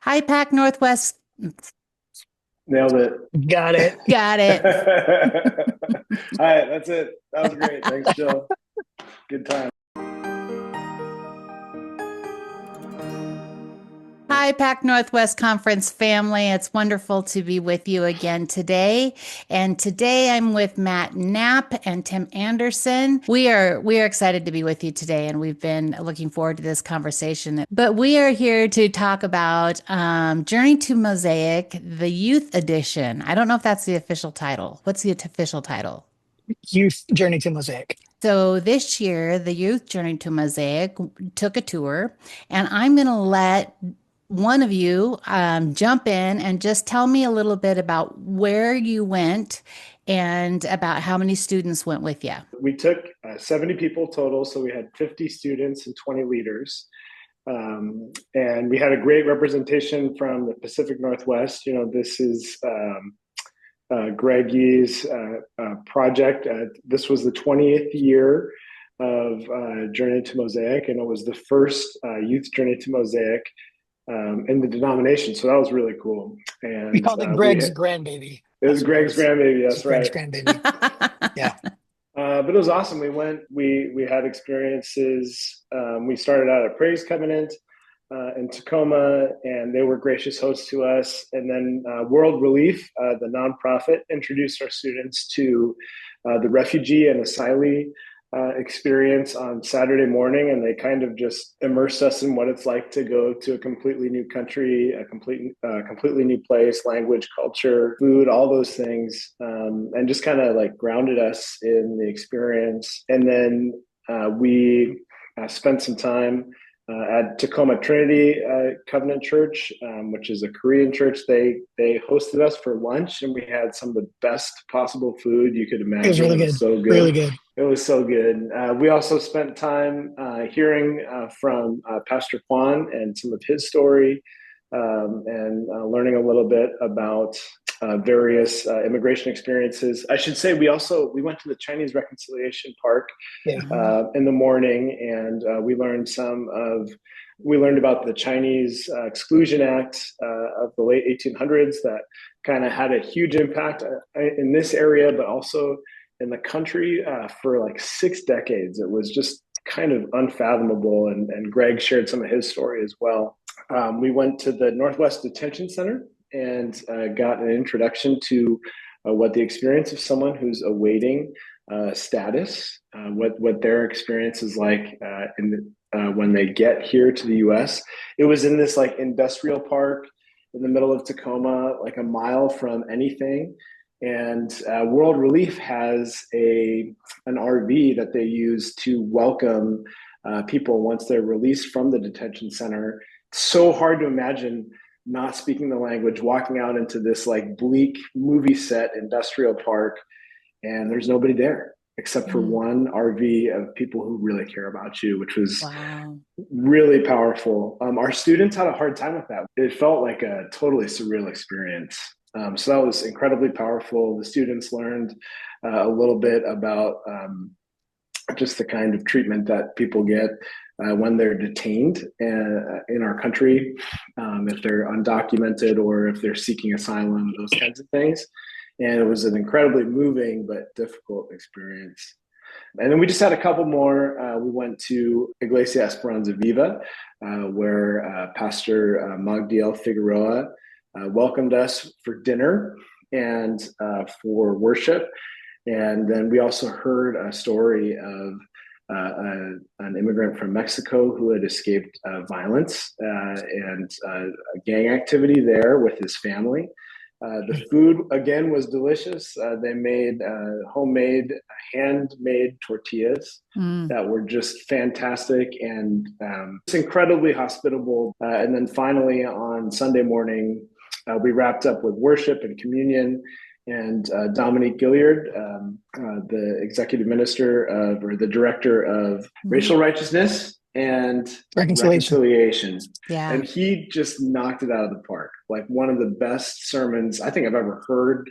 Hi, Pac Northwest. Nailed it. Got it. Got All it. right, that's it. That was great. Thanks, Jill. Good time. Hi, Pac Northwest Conference family. It's wonderful to be with you again today. And today I'm with Matt Knapp and Tim Anderson. We are excited to be with you today, and we've been looking forward to this conversation. But we are here to talk about Journey to Mosaic, the Youth Edition. I don't know if that's the official title. What's the official title? Youth Journey to Mosaic. So this year, the Youth Journey to Mosaic took a tour, and I'm going to let one of you jump in and just tell me a little bit about where you went and about how many students went with you. We took 70 people total, so we had 50 students and 20 leaders. And we had a great representation from the Pacific Northwest. This is Greg Yee's project. This was the 20th year of Journey to Mosaic, and it was the first youth Journey to Mosaic in the denomination. So that was really cool. We And called it Greg's grandbaby. it was That's what it Greg's was. grandbaby. It's That's Greg's right. grandbaby. Yeah. But it was awesome. We had experiences. We started out at Praise Covenant in Tacoma, and they were gracious hosts to us. And then World Relief, the nonprofit, introduced our students to the refugee and asylee experience on Saturday morning, and they kind of just immersed us in what it's like to go to a completely new country, a completely new place, language, culture, food, all those things, and just kind of like grounded us in the experience. And then we spent some time at Tacoma Trinity Covenant Church, which is a Korean church. They hosted us for lunch, and we had some of the best possible food you could It was imagine. really It good. was so Really good. good. It was so good. We also spent time hearing from Pastor Kwan and some of his story, and learning a little bit about various immigration experiences. I should say we went to the Chinese Reconciliation Park Yeah. in the morning, and we learned about the Chinese Exclusion Act of the late 1800s that kind of had a huge impact in this area, but also in the country for like 6 decades. It was just kind of unfathomable, and Greg shared some of his story as well. We went to the Northwest Detention Center and got an introduction to what the experience of someone who's awaiting status, what their experience is like when they get here to the U.S. It was in this like industrial park in the middle of Tacoma, like a mile from anything. And World Relief has an RV that they use to welcome people once they're released from the detention center. It's so hard to imagine not speaking the language, walking out into this like bleak movie set industrial park, and there's nobody there except for one RV of people who really care about you, which was Wow. really powerful. Our students had a hard time with that. It felt like a totally surreal experience. So that was incredibly powerful. The students learned a little bit about just the kind of treatment that people get when they're detained in our country, if they're undocumented or if they're seeking asylum, those kinds of things. And it was an incredibly moving but difficult experience. And then we just had a couple more. We went to Iglesia Esperanza Viva, where Pastor Magdiel Figueroa welcomed us for dinner and for worship. And then we also heard a story of an immigrant from Mexico who had escaped violence and gang activity there with his family. The food, again, was delicious. They made homemade, handmade tortillas that were just fantastic and just incredibly hospitable. And then finally, on Sunday morning, we wrapped up with worship and communion. And Dominique Gilliard, the executive minister or the director of racial righteousness and reconciliation. Yeah. And he just knocked it out of the park. Like one of the best sermons I think I've ever heard,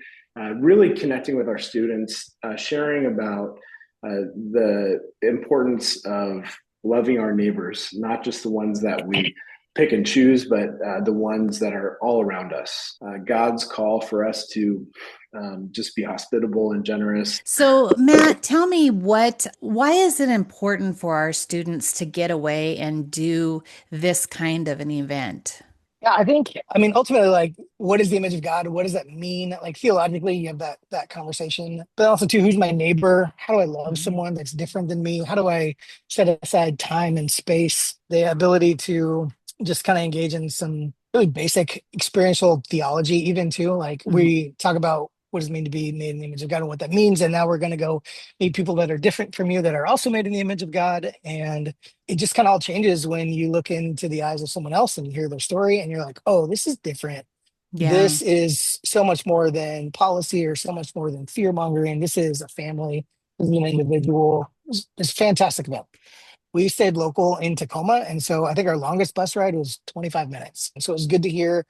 really connecting with our students, sharing about the importance of loving our neighbors, not just the ones that we pick and choose, but the ones that are all around us. God's call for us to just be hospitable and generous. So, Matt, tell me why is it important for our students to get away and do this kind of an event? Yeah, I mean, ultimately, like, what is the image of God? What does that mean? Like theologically, you have that conversation, but also too, who's my neighbor? How do I love Mhm. someone that's different than me? How do I set aside time and space? The ability to just kind of engage in some really basic experiential theology, even too. Like Mhm. we talk about what does it mean to be made in the image of God and what that means, and now we're going to go meet people that are different from you that are also made in the image of God, and it just kind of all changes when you look into the eyes of someone else and you hear their story and you're like, oh, this is different. Yeah, This is so much more than policy or so much more than fear mongering. This is a family, this is an individual. It's fantastic event. We stayed local in Tacoma, and so I think our longest bus ride was 25 minutes. And so it was good to hear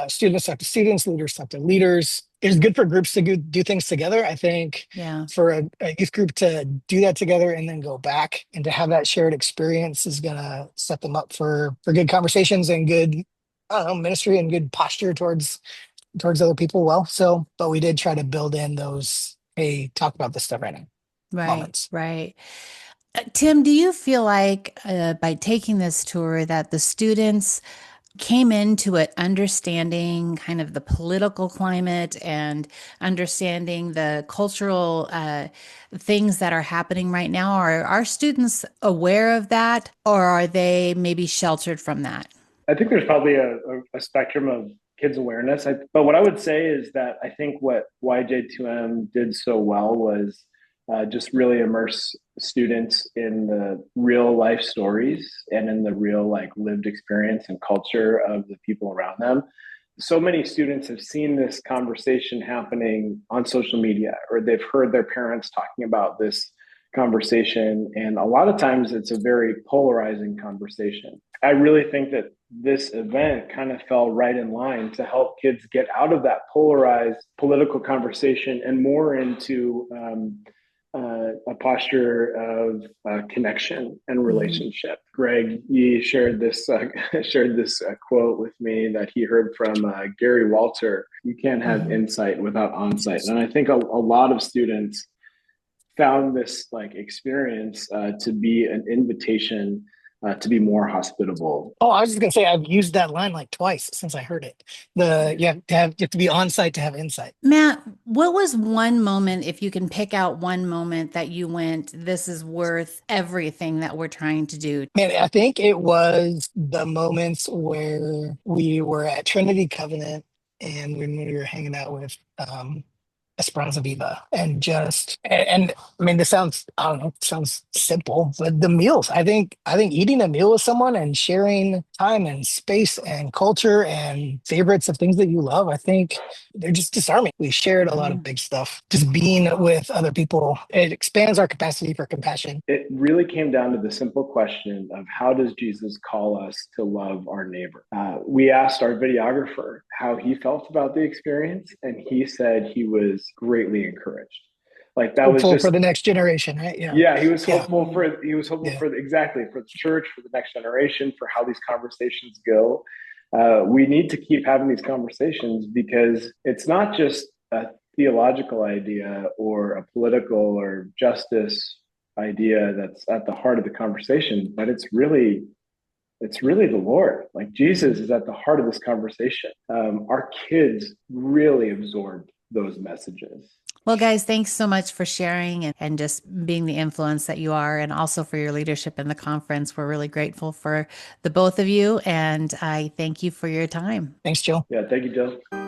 students talk to students, leaders talk to leaders. It was good for groups to do things together. I think yeah, for a youth group to do that together and then go back and to have that shared experience is gonna set them up for good conversations and good, I don't know, ministry and good posture towards other people. Well, so but we did try to build in those, hey, talk about this stuff right now right, moments. right. Tim, do you feel like by taking this tour that the students came into it understanding kind of the political climate and understanding the cultural things that are happening right now? Are our students aware of that, or are they maybe sheltered from that? I think there's probably a spectrum of kids' awareness. But what I would say is that I think what YJ2M did so well was just really immerse students in the real life stories and in the real like lived experience and culture of the people around them. So many students have seen this conversation happening on social media, or they've heard their parents talking about this conversation. And a lot of times it's a very polarizing conversation. I really think that this event kind of fell right in line to help kids get out of that polarized political conversation and more into a posture of connection and Mhm. relationship. Greg Yee shared this shared this quote with me that he heard from Gary Walter. You can't have Mhm. insight without onsight, and I think a lot of students found this like experience to be an invitation to be more hospitable. Oh, I was just gonna say I've used that line like twice since I heard it. The you have to be on site to have insight. Matt, what was one moment, if you can pick out one moment that you went, this is worth everything that we're trying to do? Man, I think it was the moments where we were at Trinity Covenant and when we were hanging out with Esperanza Viva and I mean this sounds, I don't know, it sounds simple, but the meals. I think eating a meal with someone and sharing time and space and culture and favorites of things that you love, I think they're just disarming. We shared a lot of Mhm. big stuff. Just being with other people, it expands our capacity for compassion. It really came down to the simple question of how does Jesus call us to love our neighbor? We asked our videographer how he felt about the experience, and he said he was greatly encouraged. Like that was Hopeful for just the next generation, right? Yeah. yeah, Yeah. he was hopeful Yeah. for exactly for the church, for the next generation, for how these conversations go. We need to keep having these conversations because it's not just a theological idea or a political or justice idea that's at the heart of the conversation, but it's really the Lord. Like Jesus Mhm. is at the heart of this conversation. Our kids really absorb those messages. Well, guys, thanks so much for sharing and just being the influence that you are, and also for your leadership in the conference. We're really grateful for the both of you, and I thank you for your time. Thanks, Jill. Yeah, thank you, Jill.